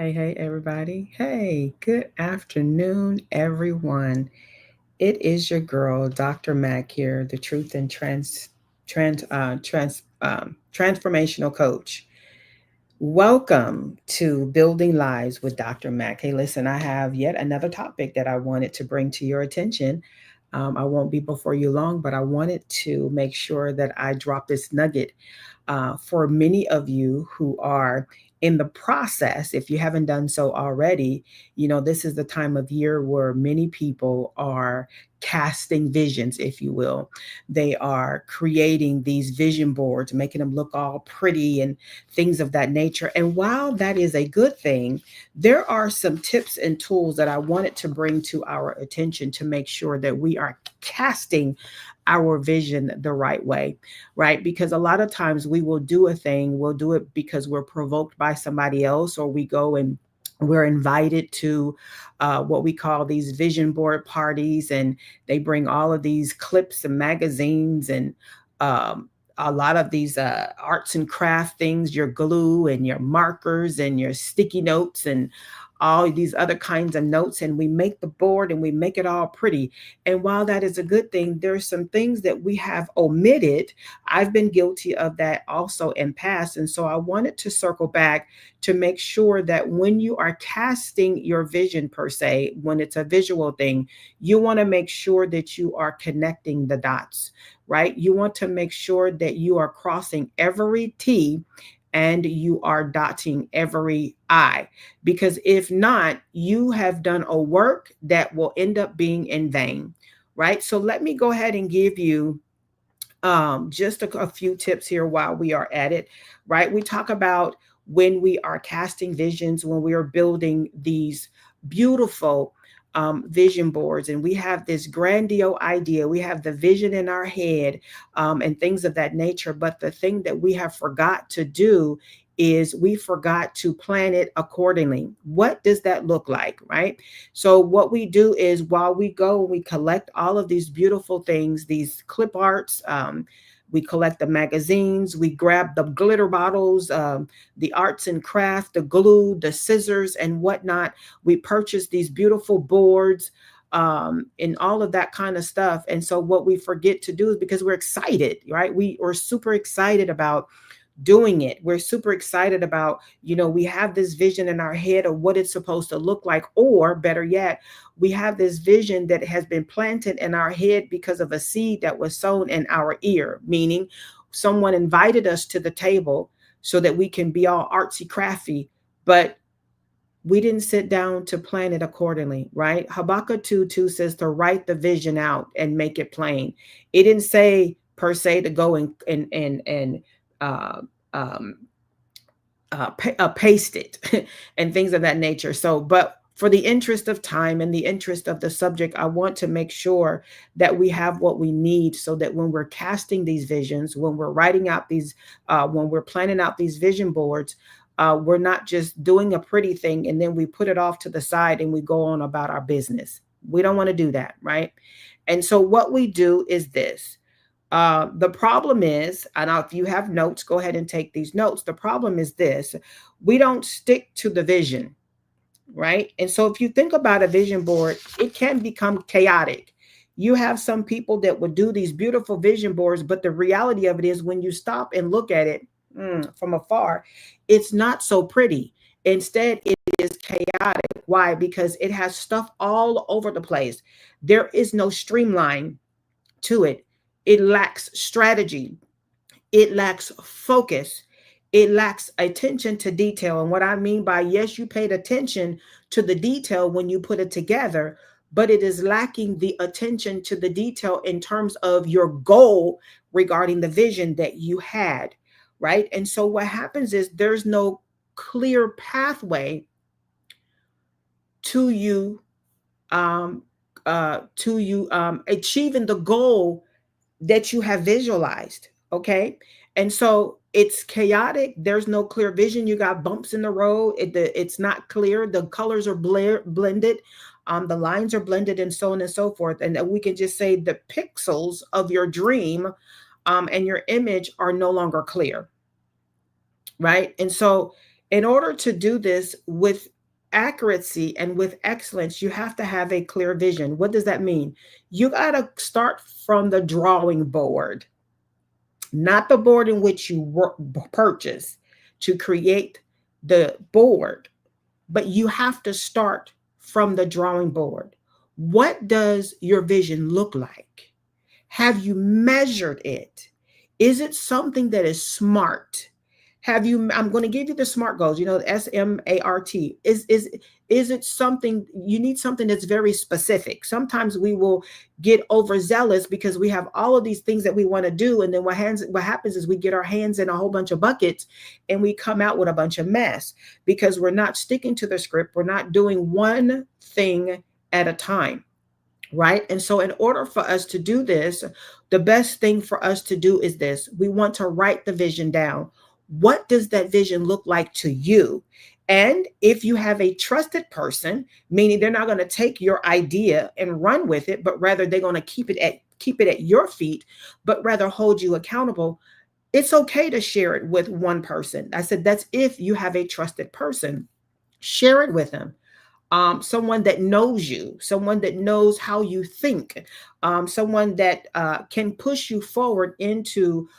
Hey, everybody. Hey, good afternoon, everyone. It is your girl, Dr. Mac here, the truth and transformational coach. Welcome to Building Lives with Dr. Mac. Hey, listen, I have yet another topic that I wanted to bring to your attention. I won't be before you long, but I wanted to make sure that I drop this nugget for many of you who are in the process. If you haven't done so already, this is the time of year where many people are casting visions, if you will. They are creating these vision boards, making them look all pretty and things of that nature. And while that is a good thing, there are some tips and tools that I wanted to bring to our attention to make sure that we are casting our vision the right way, right? Because a lot of times we will do a thing, we'll do it because we're provoked by somebody else, or we go and we're invited to what we call these vision board parties, and they bring all of these clips and magazines and um, a lot of these arts and craft things, your glue and your markers and your sticky notes and all these other kinds of notes, and we make the board and we make it all pretty. And while that is a good thing, there's some things that we have omitted. I've been guilty of that also in past. And so I wanted to circle back to make sure that when you are casting your vision, per se, when it's a visual thing, you want to make sure that you are connecting the dots, right? You want to make sure that you are crossing every T and you are dotting every I. Because if not, you have done a work that will end up being in vain, right? So let me go ahead and give you just a few tips here while we are at it, right? We talk about when we are casting visions, when we are building these beautiful vision boards, and we have this grandiose idea, we have the vision in our head, and things of that nature. But the thing that we have forgot to do is we forgot to plan it accordingly. What does that look like, right? So what we do is while we go, we collect all of these beautiful things, these clip arts. We collect the magazines, we grab the glitter bottles, the arts and craft, the glue, the scissors, and whatnot. We purchase these beautiful boards and all of that kind of stuff. And so, what we forget to do is because we're excited, right? We are super excited about doing it. We're super excited about, we have this vision in our head of what it's supposed to look like, or better yet, we have this vision that has been planted in our head because of a seed that was sown in our ear, meaning someone invited us to the table so that we can be all artsy crafty, but we didn't sit down to plan it accordingly, right? Habakkuk 2:2 says to write the vision out and make it plain. It didn't say per se to go and uh, um, paste it and things of that nature. So, but for the interest of time and the interest of the subject, I want to make sure that we have what we need so that when we're casting these visions, when we're writing out these, when we're planning out these vision boards, we're not just doing a pretty thing and then we put it off to the side and we go on about our business. We don't want to do that, right? And so, what we do is this. The problem is, and if you have notes, go ahead and take these notes. The problem is this: we don't stick to the vision, right? And so, if you think about a vision board, it can become chaotic. You have some people that would do these beautiful vision boards, but the reality of it is, when you stop and look at it from afar, it's not so pretty. Instead, it is chaotic. Why? Because it has stuff all over the place. There is no streamline to it. It lacks strategy. It lacks focus. It lacks attention to detail. And what I mean by, yes, you paid attention to the detail when you put it together, but it is lacking the attention to the detail in terms of your goal regarding the vision that you had, right? And so what happens is there's no clear pathway to you achieving the goal that you have visualized. Okay. And so it's chaotic. There's no clear vision. You got bumps in the road. It's not clear. The colors are blended. The lines are blended and so on and so forth. And we can just say the pixels of your dream and your image are no longer clear. Right. And so In order to do this with accuracy and with excellence, you have to have a clear vision. What does that mean? You got to start from the drawing board, not the board in which you purchase to create the board, but you have to start from the drawing board. What does your vision look like? Have you measured it? Is it something that is smart? Have you, I'm going to give you the SMART goals, SMART. Is it something you need, something that's very specific? Sometimes we will get overzealous because we have all of these things that we want to do. And then what happens is we get our hands in a whole bunch of buckets and we come out with a bunch of mess because we're not sticking to the script. We're not doing one thing at a time. Right. And so, in order for us to do this, the best thing for us to do is this: we want to write the vision down. What does that vision look like to you? And if you have a trusted person, meaning they're not going to take your idea and run with it, but rather they're going to keep it at your feet, but rather hold you accountable. It's okay to share it with one person. I said that's if you have a trusted person. Share it with them, someone that knows you, someone that knows how you think, someone that can push you forward into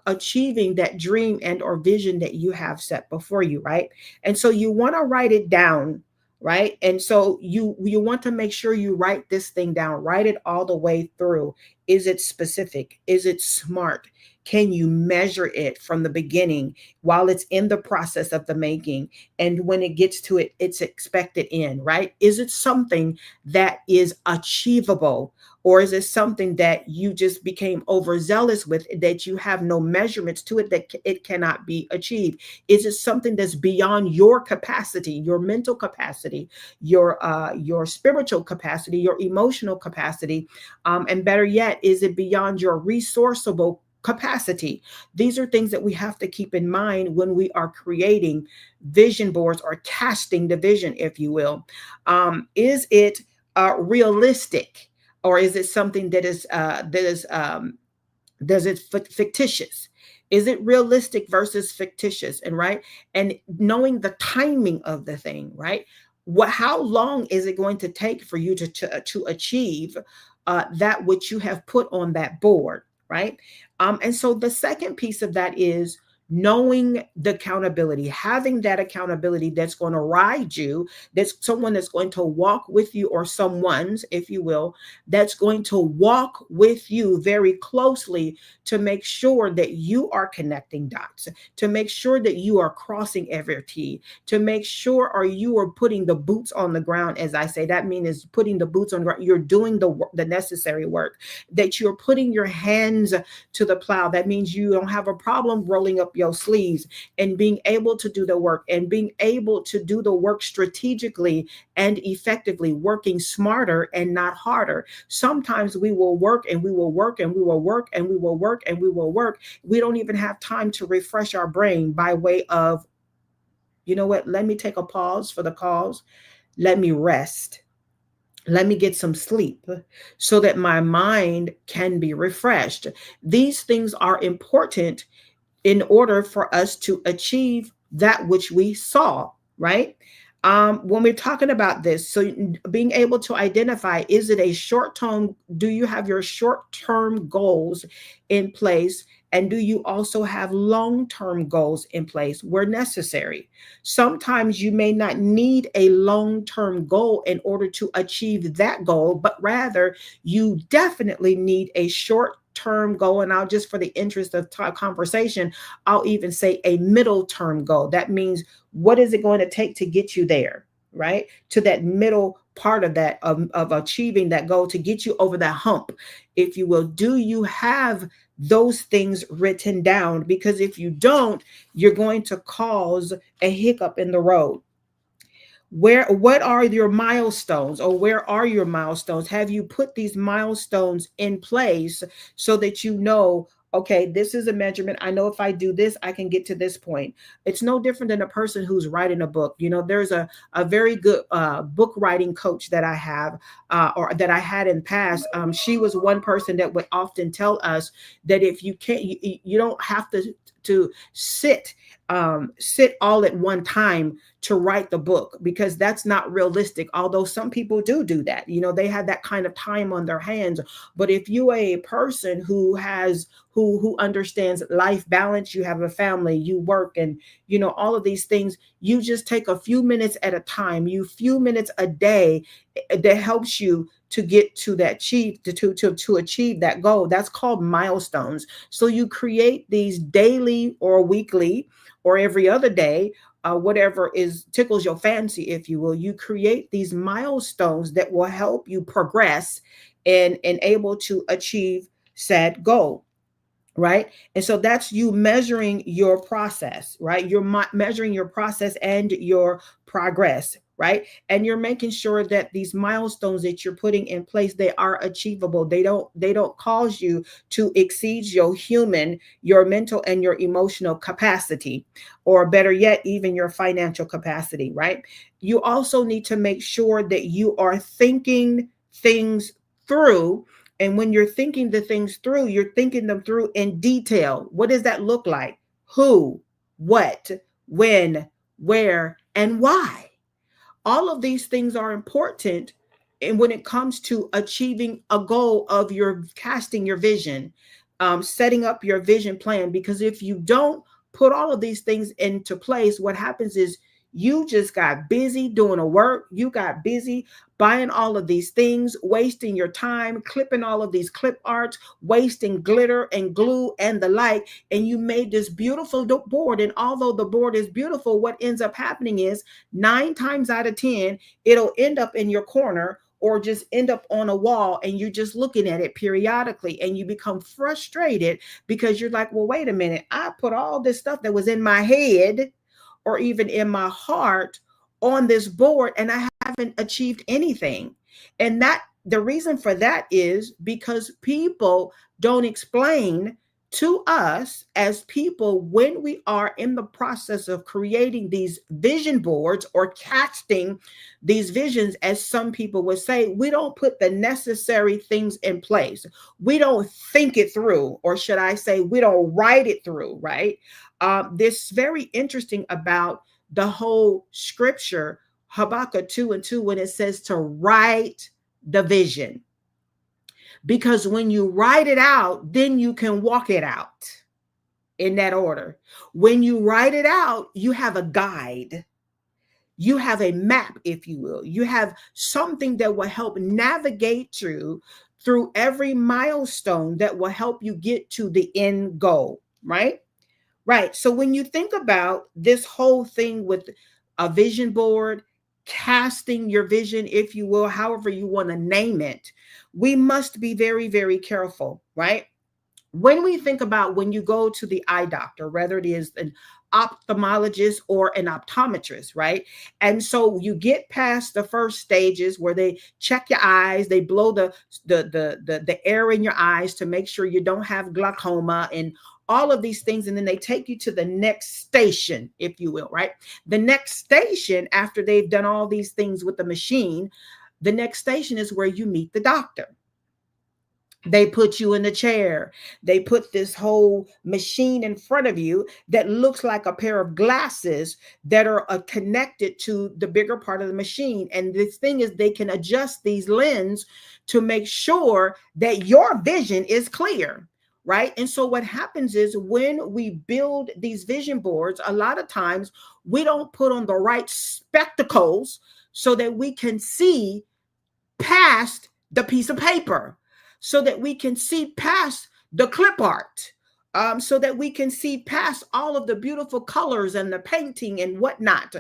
achieving that dream and or vision that you have set before you, right? And so you want to write it down, right? And so you want to make sure you write this thing down, write it all the way through. Is it specific? Is it smart? Can you measure it from the beginning while it's in the process of the making? And when it gets to it, it's expected in, right? Is it something that is achievable? Or is it something that you just became overzealous with, that you have no measurements to it, that it cannot be achieved? Is it something that's beyond your capacity, your mental capacity, your spiritual capacity, your emotional capacity? And better yet, is it beyond your resourceable capacity? These are things that we have to keep in mind when we are creating vision boards or casting the vision, if you will. Is it realistic, or is it something that is fictitious? Is it realistic versus fictitious? And right, and knowing the timing of the thing, right? How long is it going to take for you to achieve that which you have put on that board, right? And so the second piece of that is knowing the accountability, having that accountability that's going to ride you, that's someone that's going to walk with you, or someone's, if you will, that's going to walk with you very closely to make sure that you are connecting dots, to make sure that you are crossing every T, to make sure, or you are putting the boots on the ground. As I say, that means putting the boots on the ground. You're doing the necessary work, that you're putting your hands to the plow. That means you don't have a problem rolling up your sleeves and being able to do the work, and being able to do the work strategically and effectively, working smarter and not harder. Sometimes we will work and we will work and we will work and we will work and we will work. We don't even have time to refresh our brain by way of, you know what, let me take a pause for the cause. Let me rest. Let me get some sleep so that my mind can be refreshed. These things are important in order for us to achieve that which we saw, right? When we're talking about this, so being able to identify, is it a short term? Do you have your short term goals in place? And do you also have long term goals in place where necessary? Sometimes you may not need a long term goal in order to achieve that goal, but rather you definitely need a short term goal. And I'll just, for the interest of conversation, I'll even say a middle term goal. That means, what is it going to take to get you there, right? To that middle part of that, of achieving that goal, to get you over that hump, if you will. Do you have those things written down? Because if you don't, you're going to cause a hiccup in the road. What are your milestones, or where are your milestones? Have you put these milestones in place so that you know, okay, this is a measurement. I know if I do this, I can get to this point. It's no different than a person who's writing a book. There's a very good book writing coach that I have, or that I had in past. She was one person that would often tell us that if you can't, you don't have to sit sit all at one time to write the book, because that's not realistic. Although some people do that, they have that kind of time on their hands. But if you are a person who has who understands life balance, you have a family, you work, and all of these things, you just take a few minutes at a time, you few minutes a day, that helps you to get to that to achieve that goal. That's called milestones. So you create these daily or weekly or every other day, whatever is tickles your fancy, if you will. You create these milestones that will help you progress and able to achieve said goal, right? And so that's you measuring your process, right? You're measuring your process and your progress, right? And you're making sure that these milestones that you're putting in place, they are achievable. They don't cause you to exceed your mental and your emotional capacity, or better yet, even your financial capacity, right? You also need to make sure that you are thinking things through. And when you're thinking the things through, you're thinking them through in detail. What does that look like? Who, what, when, where, and why? All of these things are important. And when it comes to achieving a goal of your casting your vision, setting up your vision plan, because if you don't put all of these things into place, what happens is you just got busy doing a work. You got busy buying all of these things, wasting your time, clipping all of these clip arts, wasting glitter and glue and the like. And you made this beautiful board. And although the board is beautiful, what ends up happening is 9 times out of 10, it'll end up in your corner or just end up on a wall, and you're just looking at it periodically, and you become frustrated because you're like, well, wait a minute, I put all this stuff that was in my head or even in my heart on this board, and I haven't achieved anything. And that the reason for that is because people don't explain to us as people, when we are in the process of creating these vision boards or casting these visions, as some people would say, we don't put the necessary things in place. We don't think it through, or should I say, we don't write it through, right? This very interesting about the whole scripture, Habakkuk 2:2, when it says to write the vision. Because when you write it out, then you can walk it out in that order. When you write it out, you have a guide. You have a map, if you will. You have something that will help navigate through every milestone that will help you get to the end goal, right? Right. So when you think about this whole thing with a vision board, casting your vision, if you will, however you want to name it, we must be very, very careful, right? When we think about when you go to the eye doctor, whether it is an ophthalmologist or an optometrist, right? And so you get past the first stages where they check your eyes, they blow the air in your eyes to make sure you don't have glaucoma and all of these things, and then they take you to the next station, if you will, right? The next station, after they've done all these things with the machine, the next station is where you meet the doctor. They put you in the chair. They put this whole machine in front of you that looks like a pair of glasses that are connected to the bigger part of the machine. And this thing is, they can adjust these lenses to make sure that your vision is clear. Right. And so what happens is, when we build these vision boards, a lot of times we don't put on the right spectacles so that we can see past the piece of paper, so that we can see past the clip art, so that we can see past all of the beautiful colors and the painting and whatnot.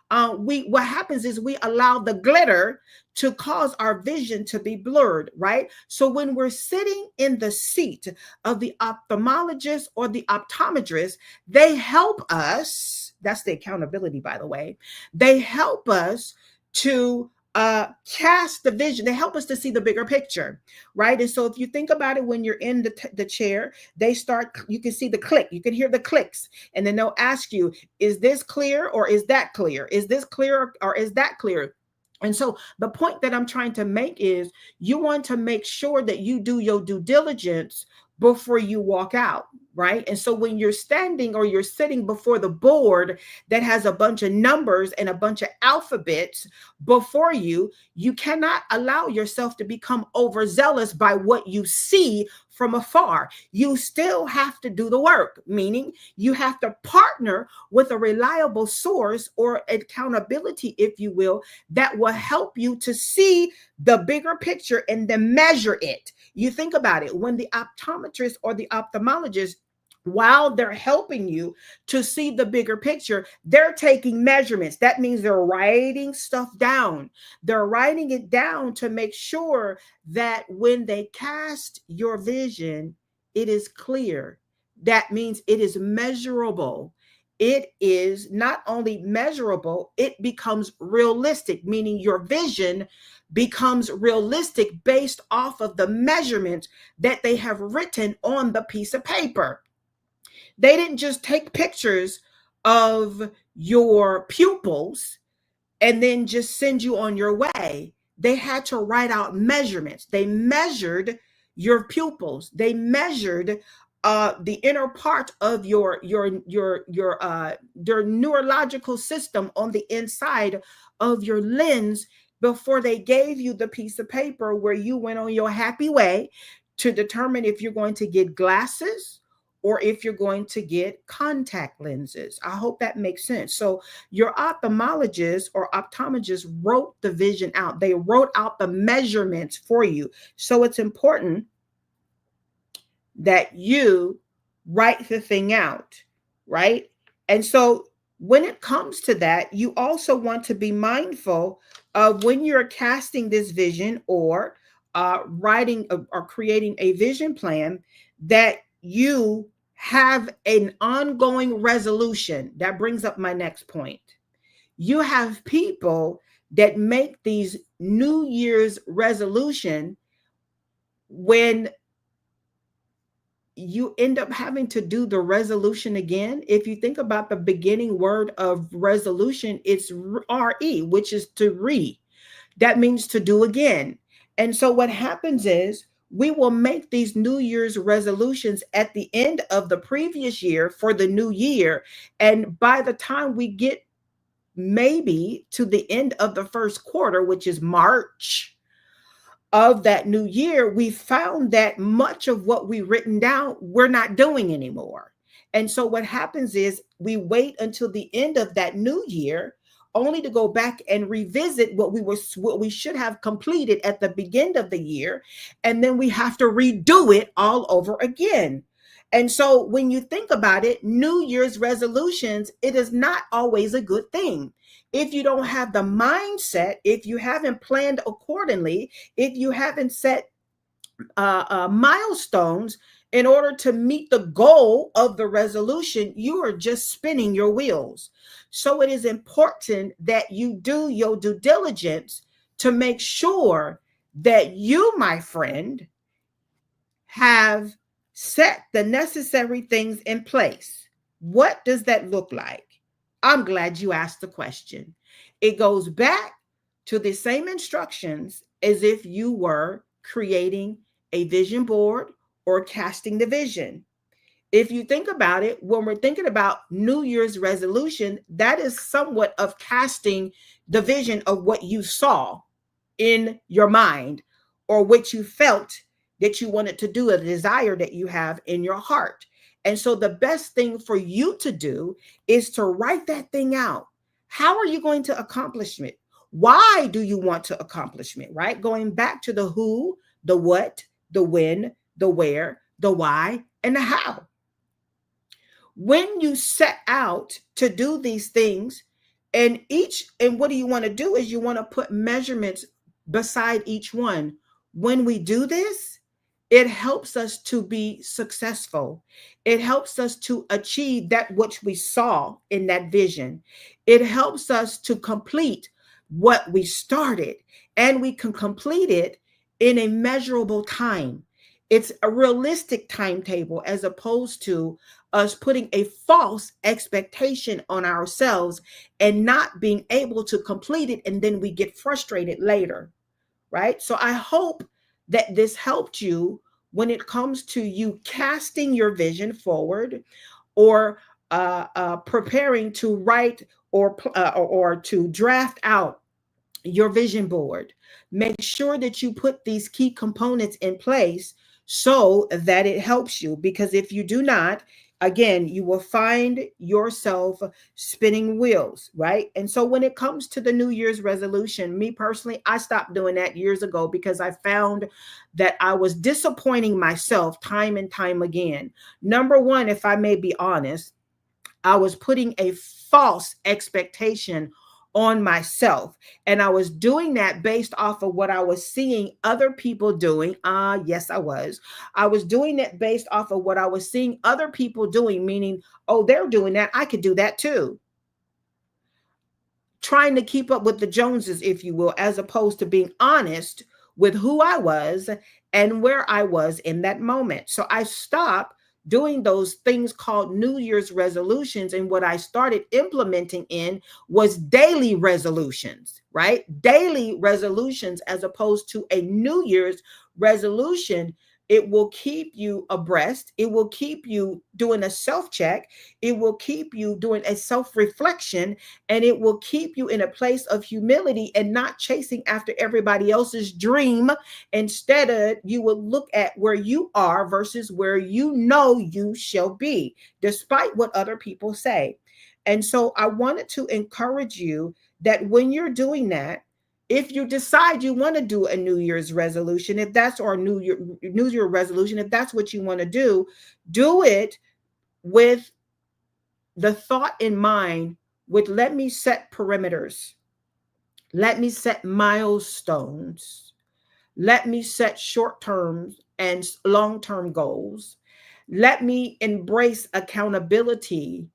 What happens is we allow the glitter to cause our vision to be blurred, right? So when we're sitting in the seat of the ophthalmologist or the optometrist, they help us. That's the accountability, by the way. They help us to cast the vision. They help us to see the bigger picture, right? And so if you think about it, when you're in the chair, you can see the click, you can hear the clicks, and then they'll ask you, is this clear or is that clear? Is this clear or is that clear? And so the point that I'm trying to make is, you want to make sure that you do your due diligence before you walk out. right? And so when you're standing or you're sitting before the board that has a bunch of numbers and a bunch of alphabets before you, you cannot allow yourself to become overzealous by what you see from afar. You still have to do the work, meaning you have to partner with a reliable source or accountability, if you will, that will help you to see the bigger picture and then measure it. You think about it, when the optometrist or the ophthalmologist, while they're helping you to see the bigger picture, they're taking measurements. That means they're writing stuff down. They're writing it down to make sure that when they cast your vision, it is clear. That means it is measurable. It is not only measurable, it becomes realistic, meaning your vision becomes realistic based off of the measurements that they have written on the piece of paper. They didn't just take pictures of your pupils and then just send you on your way. They had to write out measurements. They measured your pupils. They measured the inner part of your neurological system on the inside of your lens before they gave you the piece of paper where you went on your happy way to determine if you're going to get glasses or if you're going to get contact lenses. I hope that makes sense. So your ophthalmologist or optometrist wrote the vision out. They wrote out the measurements for you. So it's important that you write the thing out, right? And so when it comes to that, you also want to be mindful of when you're casting this vision or writing or creating a vision plan, that you have an ongoing resolution. That brings up my next point. You have people that make these New Year's resolution when you end up having to do the resolution again. If you think about the beginning word of resolution, it's re, which is to re. That means to do again. And so what happens is we will make these New Year's resolutions at the end of the previous year for the new year. And by the time we get maybe to the end of the first quarter, which is March of that new year, we found that much of what we written down, we're not doing anymore. And so what happens is we wait until the end of that new year only to go back and revisit what we should have completed at the beginning of the year, and then we have to redo it all over again. And so when you think about it, New Year's resolutions, it is not always a good thing. If you don't have the mindset, if you haven't planned accordingly, if you haven't set milestones in order to meet the goal of the resolution, you are just spinning your wheels. So it is important that you do your due diligence to make sure that you, my friend, have set the necessary things in place. What does that look like? I'm glad you asked the question. It goes back to the same instructions as if you were creating a vision board or casting the vision. If you think about it, when we're thinking about New Year's resolution, that is somewhat of casting the vision of what you saw in your mind or what you felt that you wanted to do, a desire that you have in your heart. And so the best thing for you to do is to write that thing out. How are you going to accomplish it? Why do you want to accomplish it, right? Going back to the who, the what, the when, the where, the why, and the how. When you set out to do these things, and what do you want to do is you want to put measurements beside each one. When we do this, it helps us to be successful. It helps us to achieve that which we saw in that vision. It helps us to complete what we started, and we can complete it in a measurable time. It's a realistic timetable as opposed to us putting a false expectation on ourselves and not being able to complete it, and then we get frustrated later, right? So I hope that this helped you when it comes to you casting your vision forward, or preparing to write, or to draft out your vision board. Make sure that you put these key components in place so that it helps you. Because if you do not, again, you will find yourself spinning wheels, right? And so when it comes to the New Year's resolution, me personally, I stopped doing that years ago because I found that I was disappointing myself time and time again. Number one, if I may be honest, I was putting a false expectation on myself. And I was doing that based off of what I was seeing other people doing. Yes, I was. I was doing it based off of what I was seeing other people doing, meaning, oh, they're doing that. I could do that too. Trying to keep up with the Joneses, if you will, as opposed to being honest with who I was and where I was in that moment. So I stopped doing those things called New Year's resolutions. And what I started implementing in was daily resolutions, right? Daily resolutions as opposed to a New Year's resolution. It will keep you abreast. It will keep you doing a self check. It will keep you doing a self reflection, and it will keep you in a place of humility and not chasing after everybody else's dream. Instead, you will look at where you are versus where you know you shall be, despite what other people say. And so I wanted to encourage you that when you're doing that, if you decide you want to do a New Year's resolution, if that's or New Year resolution, if that's what you want to do it with the thought in mind, with let me set perimeters, let me set milestones, let me set short-term and long-term goals, let me embrace accountability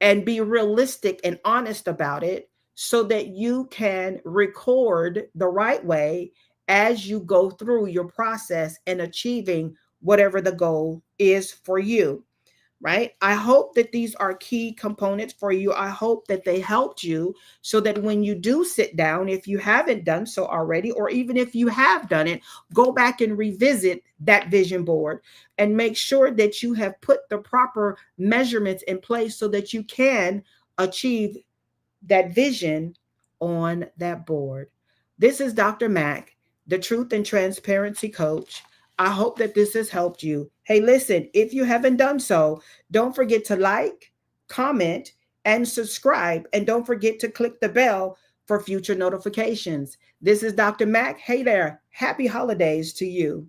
and be realistic and honest about it so that you can record the right way as you go through your process and achieving whatever the goal is for you, right? I hope that these are key components for you. I hope that they helped you so that when you do sit down, if you haven't done so already, or even if you have done it, go back and revisit that vision board and make sure that you have put the proper measurements in place so that you can achieve that vision on that board. This is Dr. Mack, the Truth and Transparency Coach. I hope that this has helped you. Hey, listen, if you haven't done so, don't forget to like, comment, and subscribe. And don't forget to click the bell for future notifications. This is Dr. Mack. Hey there. Happy holidays to you.